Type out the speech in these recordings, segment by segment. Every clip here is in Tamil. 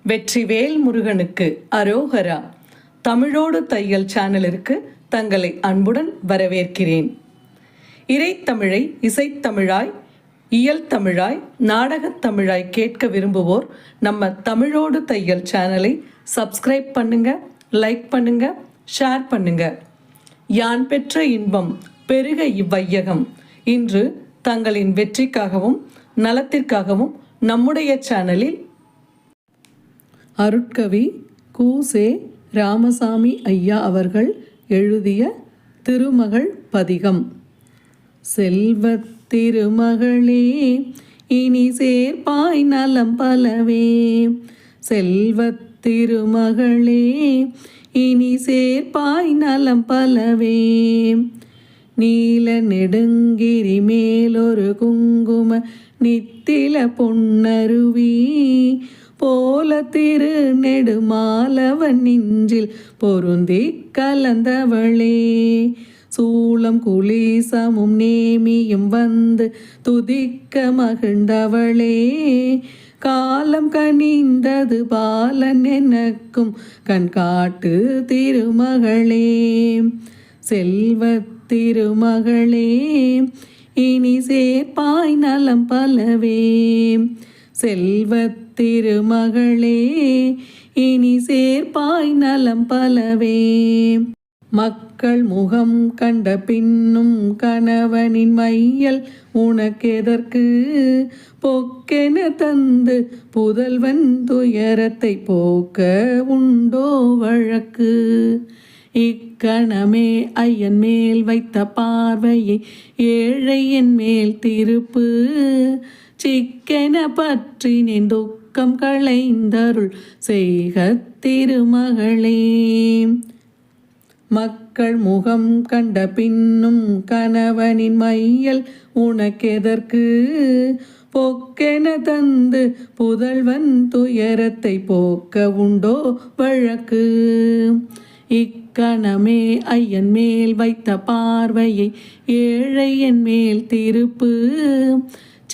வெற்றிவேல் முருகனுக்கு அரோகரா. தமிழோடு தையல் சேனலிற்கு தங்களை அன்புடன் வரவேற்கிறேன். இறைத்தமிழை இசைத்தமிழாய், இயல் தமிழாய், நாடகத் தமிழாய் கேட்க விரும்புவோர் நம்ம தமிழோடு தையல் சேனலை சப்ஸ்கிரைப் பண்ணுங்க, லைக் பண்ணுங்க, ஷேர் பண்ணுங்க. யான் பெற்ற இன்பம் பெருக இவ்வையகம். இன்று தங்களின் வெற்றிக்காகவும் நலத்திற்காகவும் நம்முடைய சேனலில் அருட்கவி கு.செ. ராமசாமி ஐயா அவர்கள் எழுதிய திருமகள் பதிகம். செல்வத் திருமகளே இனி சேர்ப்பாய் நலம் பலவே, செல்வத் திருமகளே இனி சேர்ப்பாய் நலம் பலவே. நீல நெடுங்கிரி மேலொரு குங்கும நித்தில பொன்னருவி போல திரு நெடுமாலவன் நெஞ்சில் பொருந்தி கலந்தவளே. சூளம் குலீசமும் நேமியும் வந்து துதிக்க மகிழ்ந்தவளே. காலம் கனிந்தது பாலன் எனக்கும் கண்காட்டு திருமகளே. செல்வத் திருமகளே இனி சேர்ப்பாய் நலம் பலவே, செல்வத் திருமகளே இனி சேர்ப்பாய் நலம் பலவே. மக்கள் முகம் கண்ட பின்னும் கணவனின் மையல் உனக்கெதற்கு, பொக்கென தந்து புதல்வன் துயரத்தை போக்க உண்டோ வழக்கு. இக்கணமே ஐயன் மேல் வைத்த பார்வையை ஏழையின் மேல் திருப்பு, சிக்கென பற்றினேன் துக்கம் களைந்தருள் செய்க திருமகளே. மக்கள் முகம் கண்ட பின்னும் கணவனின் மையல் உனக்கெதற்கு, பொக்கென தந்து புதல்வன் துயரத்தை போக்க உண்டோ வழக்கு. இக்கணமே ஐயன் மேல் வைத்த பார்வையை ஏழையின் மேல் திருப்பு,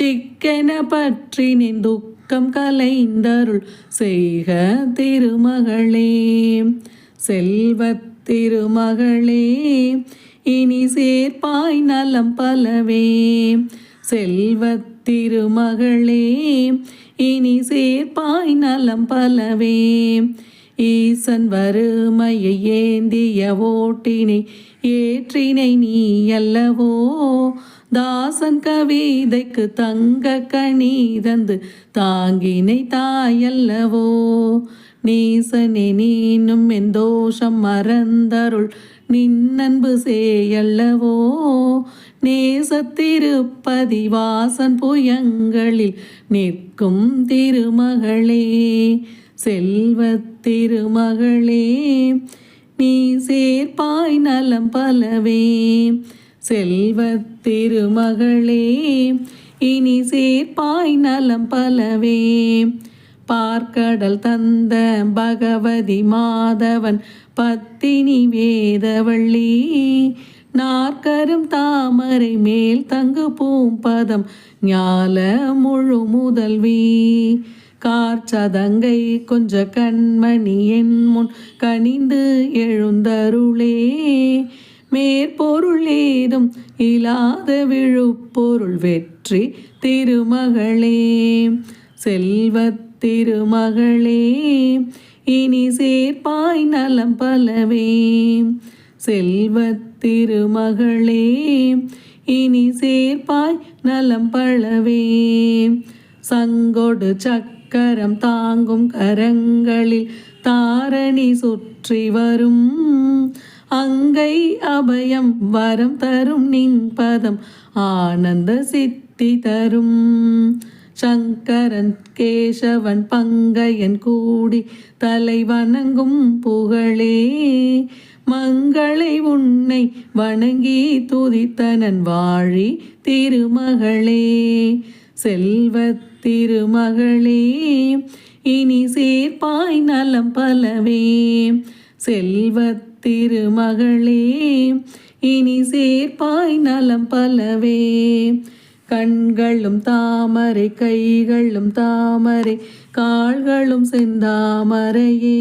சிக்கென பற்றினேன் துக்கம் களைந்தருள் செய்க திருமகளே. செல்வத் திருமகளே இனி சேர்ப்பாய் நலம் பலவே, செல்வத் திருமகளே இனி சேர்ப்பாய் நலம் பலவே. ஈசன் வறுமையை ஏந்திய ஓட்டினை ஏற்றினை நீ அல்லவோ, தாசன் கவிதைக்கு தங்க கனி தந்து தாங்கினை தாயல்லவோ. நீசனே நீனும் என் தோஷம் மறந்தருள் நின்னன்பு சேயல்லவோ, நேசத்திருப்பதி வாசன் புயங்களில் நிற்கும் திருமகளே. செல்வத் திருமகளே நீ சேர்ப்பாய் நலம் பலவே, செல்வத் திருமகளே இனி சேர்ப்பாய் நலம் பலவே. பார்க்கடல் தந்த பகவதி மாதவன் பத்தினி வேதவள்ளி, நாற்கரும் தாமரை மேல் தங்கு பூம்பதம் ஞால முழு முதல்வி. கார்ச்சதங்கை கொஞ்ச கண்மணி என் முன் கனிந்து எழுந்தருளே, மேற்பொருள் ஏதும் இல்லாத விழுப்பொருள் வெற்றி திருமகளே. செல்வத் திருமகளே இனி சேர்ப்பாய் நலம் பலவே, செல்வத் திருமகளே இனி சேர்ப்பாய் நலம் பலவே. சங்கொடு சக்கரம் தாங்கும் கரங்களில் தாரணி சுற்றி வரும், அங்கை அபயம் வரம் தரும் நின் பதம் ஆனந்த சித்தி தரும். சங்கரன் கேசவன் பங்கையன் கூடி தலை வணங்கும் புகழே, மங்களை உன்னை வணங்கி துதித்தனன் வாழி திருமகளே. செல்வத் திருமகளே இனி சேர்ப்பாய் நலம் பலவே, செல்வத் திருமகளே இனி சேர்ப்பாய் நலம் பலவே. கண்களும் தாமரை கைகளும் தாமரை கால்களும் செந்தாமரையே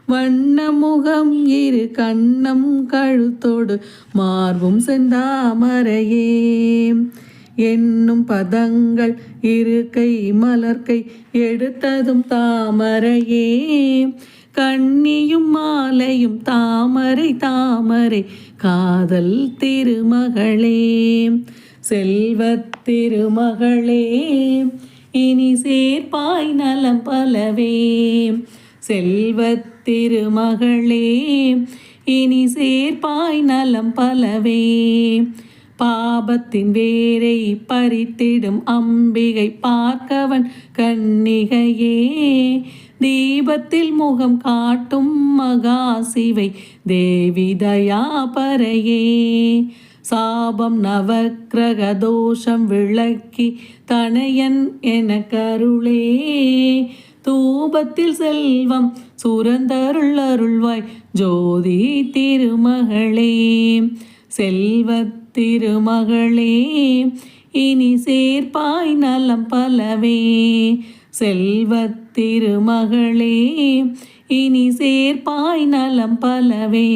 வண்ணமுகம் இரு கண்ணம் கழுத்தோடு மார்பும் செந்தாமரையே என்னும் பதங்கள் இருக்கை மலர்க்கை எடுத்ததும் தாமரையே கண்ணியும் மாலையும் தாமரை தாமரை காதல் திருமகளே செல்வத் திருமகளே இனி சேர்ப்பாய் நலம் பலவே செல்வத் திருமகளே இனி சேர்ப்பாய் நலம் பலவே பாபத்தின் வேரை பறித்திடும் அம்பிகை பார்க்கவன் கன்னிகையே தீபத்தில் முகம் காட்டும் மகா சிவை தேவி தயாபரையே சாபம் நவக்கிரக தோஷம் விளக்கி தனையன் என கருளே தூபத்தில் செல்வம் சுரந்தருள் அருள்வாய் ஜோதி திருமகளே செல்வத் திருமகளே இனி சேர்ப்பாய் நலம் பலவே செல்வத் திருமகளே இனி சேர்ப்பாய் நலம் பலவே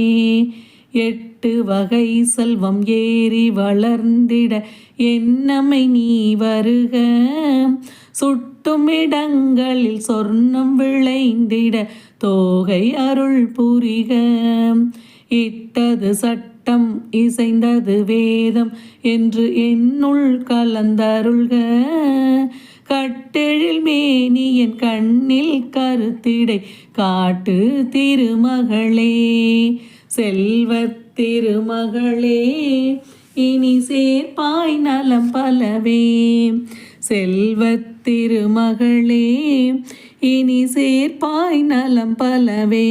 8 வகை செல்வம் ஏறி வளர்ந்திட என்னமை நீ வருக சுட்டும் இடங்களில் சொர்ணம் விளைந்திட தோகை அருள் புரிக இட்டது சட்டம் இசைந்தது வேதம் என்று என்னுள் கலந்தருள்க கட்டெழில் மேனியன் கண்ணில் கருத்திடை காட்டு திருமகளே செல்வத் திருமகளே இனி சேர்ப்பாய் நலம் பலவே செல்வத் திருமகளே இனி சேர்ப்பாய் நலம் பலவே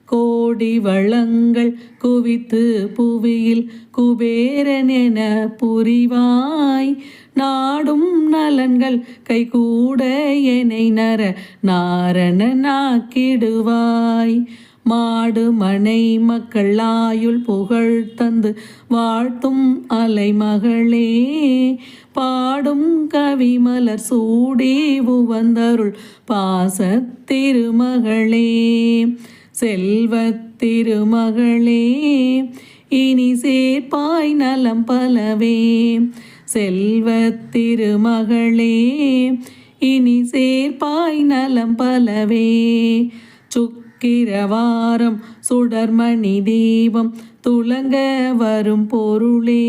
கோடி வளங்கள் குவித்து புவியில் குபேரன் என புரிவாய் நாடும் நலன்கள் கைகூட எனை நர நாரணனாக்கிடுவாய் மாடு மனை மக்கள் ஆயுள் புகழ் தந்து வாழ்த்தும் அலைமகளே பாடும் கவி மலர் சூடி உவந்தருள் பாசத் திருமகளே செல்வத் திருமகளே இனி சேர்ப்பாய் நலம் பலவே செல்வத் திருமகளே இனி சேர்ப்பாய் நலம் பலவே சுக்கிரவாரம் சுடர்மணி தீபம் துலங்க வரும் பொருளே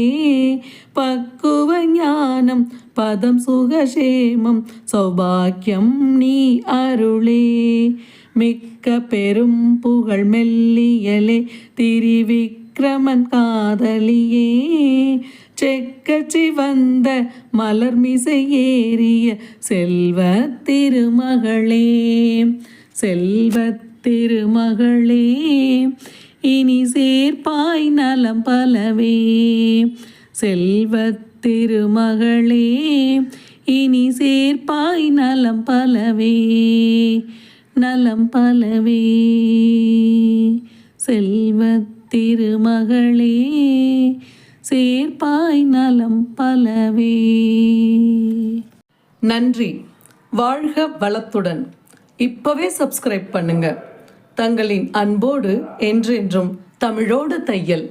பக்குவ ஞானம் பதம் சுகசேமம் சௌபாக்கியம் நீ அருளே மிக்க பெரும் புகழ் மெல்லியலே திரிவிக்ரமன் காதலியே செக்கச்சி வந்த மலர்மிசை ஏறிய செல்வத் திருமகளே செல்வத் திருமகளே இனி சேர்ப்பாய் நலம் பலவே செல்வத் திருமகளே இனி சேர்ப்பாய் நலம் பலவே நலம் பலவே செல்வத் திருமகளே சேர்ப்பாய் நலம் பலவே. நன்றி. வாழ்க வளத்துடன். இப்பவே சப்ஸ்கிரைப் பண்ணுங்க. தங்களின் அன்போடு என்றென்றும் தமிழோடு தையல்.